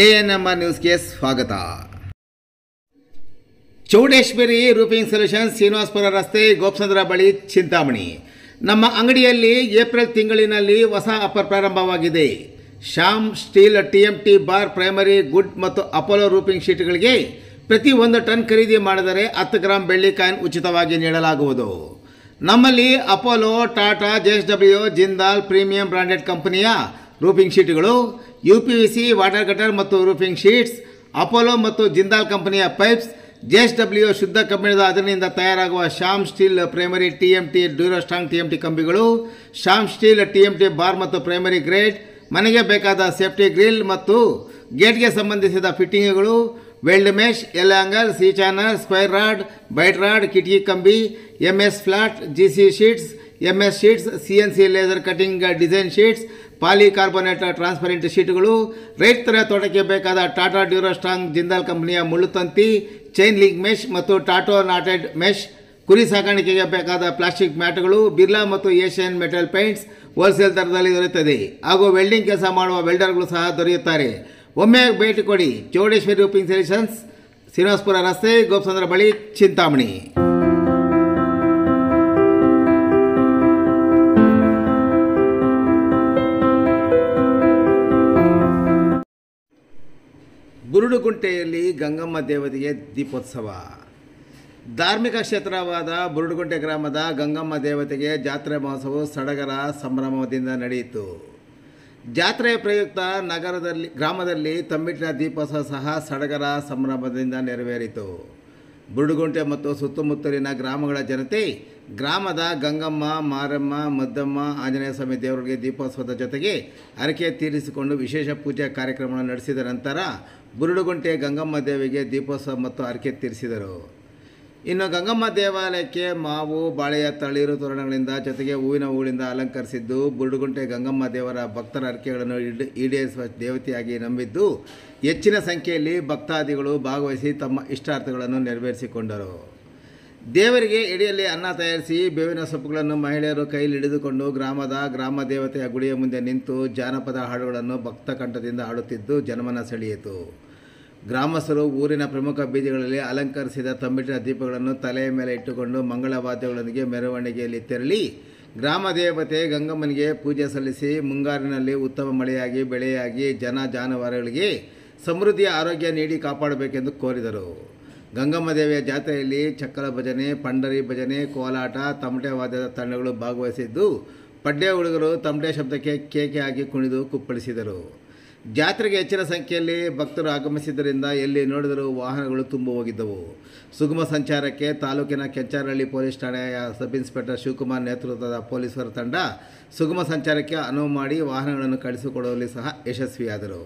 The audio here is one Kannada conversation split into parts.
ANMR ನ್ಯೂಸ್ಗೆ ಸ್ವಾಗತ. ಚೌಡೇಶ್ವರಿ ರೂಫಿಂಗ್ ಸೊಲ್ಯೂಷನ್ಸ್, ಶ್ರೀನಿವಾಸಪುರ ರಸ್ತೆ, ಗೋಪಸಂದ್ರ ಬಳಿ, ಚಿಂತಾಮಣಿ. ನಮ್ಮ ಅಂಗಡಿಯಲ್ಲಿ ಏಪ್ರಿಲ್ ತಿಂಗಳಿನಲ್ಲಿ ಹೊಸ ಆಫರ್ ಪ್ರಾರಂಭವಾಗಿದೆ. Shyam steel TMT bar, primary, good ಮತ್ತು ಅಪೋಲೋ ರೂಫಿಂಗ್ ಶೀಟ್ಗಳಿಗೆ ಪ್ರತಿ 1 ಟನ್ ಖರೀದಿ ಮಾಡಿದರೆ 10 ಗ್ರಾಂ ಬೆಳ್ಳಿ ಕಾಯಿನ್ ಉಚಿತವಾಗಿ ನೀಡಲಾಗುವುದು. ನಮ್ಮಲ್ಲಿ Apollo, Tata, JSW, Jindal premium branded ಕಂಪನಿಯ ರೂಫಿಂಗ್ ಶೀಟ್ಗಳು, UPVC ವಾಟರ್ ಕಟರ್ ಮತ್ತು ರೂಫಿಂಗ್ ಶೀಟ್ಸ್, ಅಪೋಲೋ ಮತ್ತು ಜಿಂದಾಲ್ ಕಂಪನಿಯ ಪೈಪ್ಸ್, JSW ಶುದ್ಧ ಕಬ್ಬಿಣದ ಅದರಿಂದ ತಯಾರಾಗುವ Shyam steel primary TMT Durostrong TMT ಕಂಬಿಗಳು, ಶ್ಯಾಮ್ ಸ್ಟೀಲ್ TMT ಬಾರ್ ಮತ್ತು ಪ್ರೈಮರಿ ಗ್ರೇಡ್, ಮನೆಗೆ ಬೇಕಾದ ಸೇಫ್ಟಿ ಗ್ರಿಲ್ ಮತ್ತು ಗೇಟ್ಗೆ ಸಂಬಂಧಿಸಿದ ಫಿಟ್ಟಿಂಗ್ಗಳು, weld mesh, L hanger, C channel, square rod, ಬೈಟ್ ರಾಡ್, ಕಿಟಕಿ ಕಂಬಿ, MS flat, GC sheets, MS sheets, CNC laser cutting design sheets, polycarbonate transparent ಶೀಟ್ಗಳು, ರೈತರ ತೋಟಕ್ಕೆ ಬೇಕಾದ ಟಾಟಾ ಡ್ಯೂರೋಸ್ಟ್ರಾಂಗ್ ಜಿಂದಾಲ್ ಕಂಪನಿಯ ಮುಳ್ಳುತಂತಿ, ಚೈನ್ ಲಿಂಕ್ ಮೆಶ್ ಮತ್ತು ಟಾಟೋ ನಾಟೆಡ್ ಮೆಶ್, ಕುರಿ ಸಾಕಾಣಿಕೆಗೆ ಬೇಕಾದ ಪ್ಲಾಸ್ಟಿಕ್ ಮ್ಯಾಟ್ಗಳು, ಬಿರ್ಲಾ ಮತ್ತು ಏಷ್ಯನ್ ಮೆಟಲ್ ಪೇಂಟ್ಸ್ ಹೋಲ್ಸೇಲ್ ದರದಲ್ಲಿ ದೊರೆಯುತ್ತದೆ. ಹಾಗೂ ವೆಲ್ಡಿಂಗ್ ಕೆಲಸ ಮಾಡುವ ವೆಲ್ಡರ್ಗಳು ಸಹ ದೊರೆಯುತ್ತಾರೆ. ಒಮ್ಮೆ ಭೇಟಿ ಕೊಡಿ. ಚೌಡೇಶ್ವರಿ ರೂಫಿಂಗ್ ಸೊಲ್ಯೂಷನ್ಸ್, ಶ್ರೀನಿವಾಸಪುರ ರಸ್ತೆ, ಗೋಪಸಂದ್ರ ಬಳಿ, ಚಿಂತಾಮಣಿ. ಬುರುಡುಗುಂಟೆಯಲ್ಲಿ ಗಂಗಮ್ಮ ದೇವತೆಗೆ ದೀಪೋತ್ಸವ. ಧಾರ್ಮಿಕ ಕ್ಷೇತ್ರವಾದ ಬುರುಡುಗುಂಟೆ ಗ್ರಾಮದ ಗಂಗಮ್ಮ ದೇವತೆಗೆ ಜಾತ್ರೆ ಮಹೋತ್ಸವ ಸಡಗರ ಸಂಭ್ರಮದಿಂದ ನಡೆಯಿತು. ಜಾತ್ರೆಯ ಪ್ರಯುಕ್ತ ಗ್ರಾಮದಲ್ಲಿ ತಂಬಿಟ್ಟಿನ ದೀಪೋತ್ಸವ ಸಹ ಸಡಗರ ಸಂಭ್ರಮದಿಂದ ನೆರವೇರಿತು. ಬುರುಡುಗುಂಟೆ ಮತ್ತು ಸುತ್ತಮುತ್ತಲಿನ ಗ್ರಾಮಗಳ ಜನತೆ ಗ್ರಾಮದ ಗಂಗಮ್ಮ, ಮಾರಮ್ಮ, ಮದ್ದಮ್ಮ, ಆಂಜನೇಯ ಸ್ವಾಮಿ ದೇವರಿಗೆ ದೀಪೋತ್ಸವದ ಜೊತೆಗೆ ಹರಕೆ ತೀರಿಸಿಕೊಂಡು ವಿಶೇಷ ಪೂಜಾ ಕಾರ್ಯಕ್ರಮವನ್ನು ನಡೆಸಿದ ನಂತರ ಬುರುಡುಗುಂಟೆ ಗಂಗಮ್ಮ ದೇವಿಗೆ ದೀಪೋತ್ಸವ ಮತ್ತು ಹರಕೆ ತೀರಿಸಿದರು. ಇನ್ನು ಗಂಗಮ್ಮ ದೇವಾಲಯಕ್ಕೆ ಮಾವು, ಬಾಳೆಯ ತಳಿರು ತೋರಣಗಳಿಂದ ಜೊತೆಗೆ ಹೂವಿನ ಹೂಗಳಿಂದ ಅಲಂಕರಿಸಿದ್ದು, ಬುರುಡುಗುಂಟೆ ಗಂಗಮ್ಮ ದೇವರ ಭಕ್ತರ ಹರಕೆಗಳನ್ನು ಈಡೇರಿಸುವ ದೇವತೆಯಾಗಿ ನಂಬಿದ್ದು, ಹೆಚ್ಚಿನ ಸಂಖ್ಯೆಯಲ್ಲಿ ಭಕ್ತಾದಿಗಳು ಭಾಗವಹಿಸಿ ತಮ್ಮ ಇಷ್ಟಾರ್ಥಗಳನ್ನು ನೆರವೇರಿಸಿಕೊಂಡರು. ದೇವರಿಗೆ ಎಡೆಯಲ್ಲಿ ಅನ್ನ ತಯಾರಿಸಿ ಬೇವಿನ ಸೊಪ್ಪುಗಳನ್ನು ಮಹಿಳೆಯರು ಕೈಯಲ್ಲಿ ಹಿಡಿದುಕೊಂಡು ಗ್ರಾಮ ದೇವತೆಯ ಗುಡಿಯ ಮುಂದೆ ನಿಂತು ಜಾನಪದ ಹಾಡುಗಳನ್ನು ಭಕ್ತ ಕಂಠದಿಂದ ಹಾಡುತ್ತಿದ್ದು ಜನಮನ ಸೆಳೆಯಿತು. ಗ್ರಾಮಸ್ಥರು ಊರಿನ ಪ್ರಮುಖ ಬೀದಿಗಳಲ್ಲಿ ಅಲಂಕರಿಸಿದ ತಂಬಿಟ್ಟಿನ ದೀಪಗಳನ್ನು ತಲೆಯ ಮೇಲೆ ಇಟ್ಟುಕೊಂಡು ಮಂಗಳ ವಾದ್ಯಗಳೊಂದಿಗೆ ಮೆರವಣಿಗೆಯಲ್ಲಿ ತೆರಳಿ ಗ್ರಾಮ ದೇವತೆ ಗಂಗಮ್ಮನಿಗೆ ಪೂಜೆ ಸಲ್ಲಿಸಿ ಮುಂಗಾರಿನಲ್ಲಿ ಉತ್ತಮ ಮಳೆಯಾಗಿ ಬೆಳೆಯಾಗಿ ಜಾನುವಾರುಗಳಿಗೆ ಸಮೃದ್ಧಿಯ ಆರೋಗ್ಯ ನೀಡಿ ಕಾಪಾಡಬೇಕೆಂದು ಕೋರಿದರು. ಗಂಗಮ್ಮ ದೇವಿಯ ಜಾತ್ರೆಯಲ್ಲಿ ಚಕ್ಕಲ ಭಜನೆ, ಪಂಡರಿ ಭಜನೆ, ಕೋಲಾಟ, ತಮಟೆ ವಾದ್ಯದ ತಂಡಗಳು ಭಾಗವಹಿಸಿದ್ದು, ಪಡ್ಡೆ ಹುಡುಗರು ತಮಟೆ ಶಬ್ದಕ್ಕೆ ಕೇಕೆ ಹಾಕಿ ಕುಣಿದು ಕುಪ್ಪಳಿಸಿದರು. ಜಾತ್ರೆಗೆ ಹೆಚ್ಚಿನ ಸಂಖ್ಯೆಯಲ್ಲಿ ಭಕ್ತರು ಆಗಮಿಸಿದ್ದರಿಂದ ಎಲ್ಲಿ ನೋಡಿದರೂ ವಾಹನಗಳು ತುಂಬಿ ಹೋಗಿದ್ದವು. ಸುಗಮ ಸಂಚಾರಕ್ಕೆ ತಾಲೂಕಿನ ಕೆಂಚಾರಹಳ್ಳಿ ಪೊಲೀಸ್ ಠಾಣೆಯ ಸಬ್ ಇನ್ಸ್ಪೆಕ್ಟರ್ ಶಿವಕುಮಾರ್ ನೇತೃತ್ವದ ಪೊಲೀಸರ ತಂಡ ಸುಗಮ ಸಂಚಾರಕ್ಕೆ ಅನುವು ಮಾಡಿ ವಾಹನಗಳನ್ನು ಕಳಿಸಿಕೊಡುವಲ್ಲಿ ಸಹ ಯಶಸ್ವಿಯಾದರು.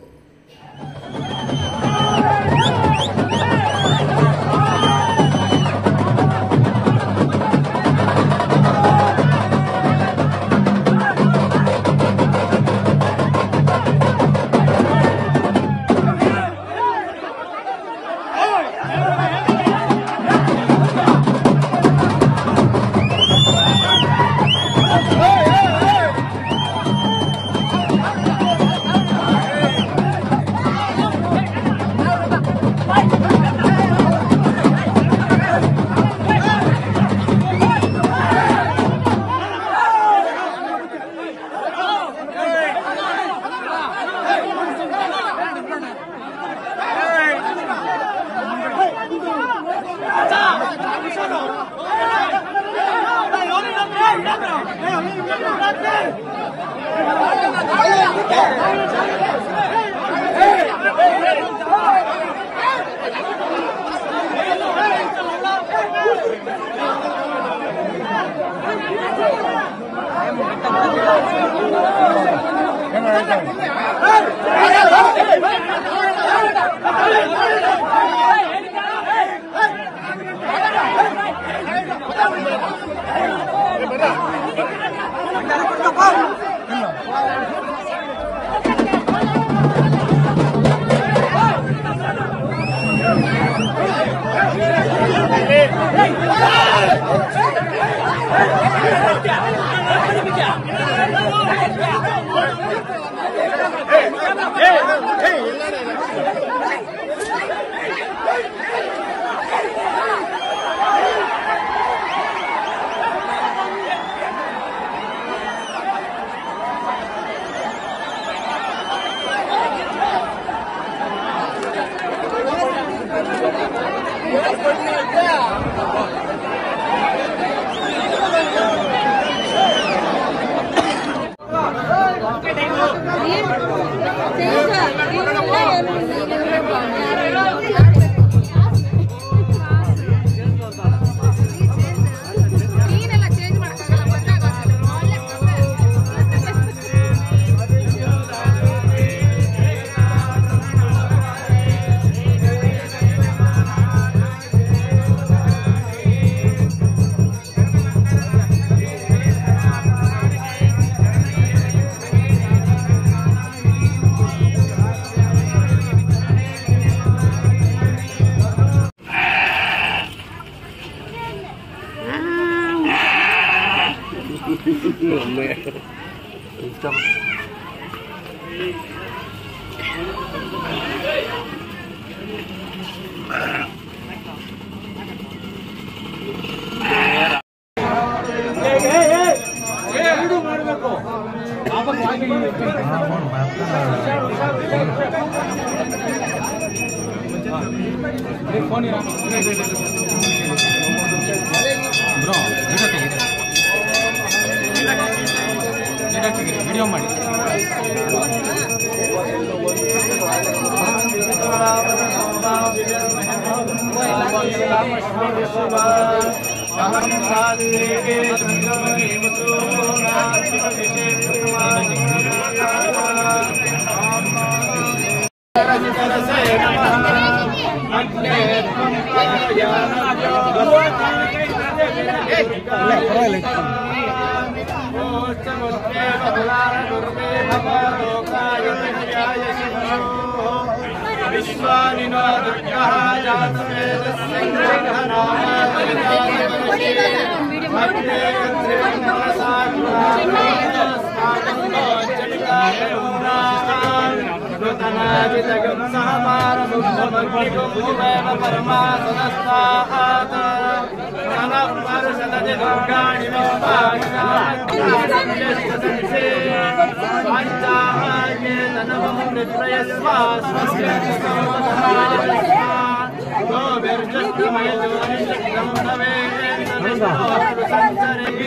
ವಿಡಿಯೋ ಮಾಡಿ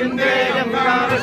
ತೆಂಗಿನಕಾಯಿ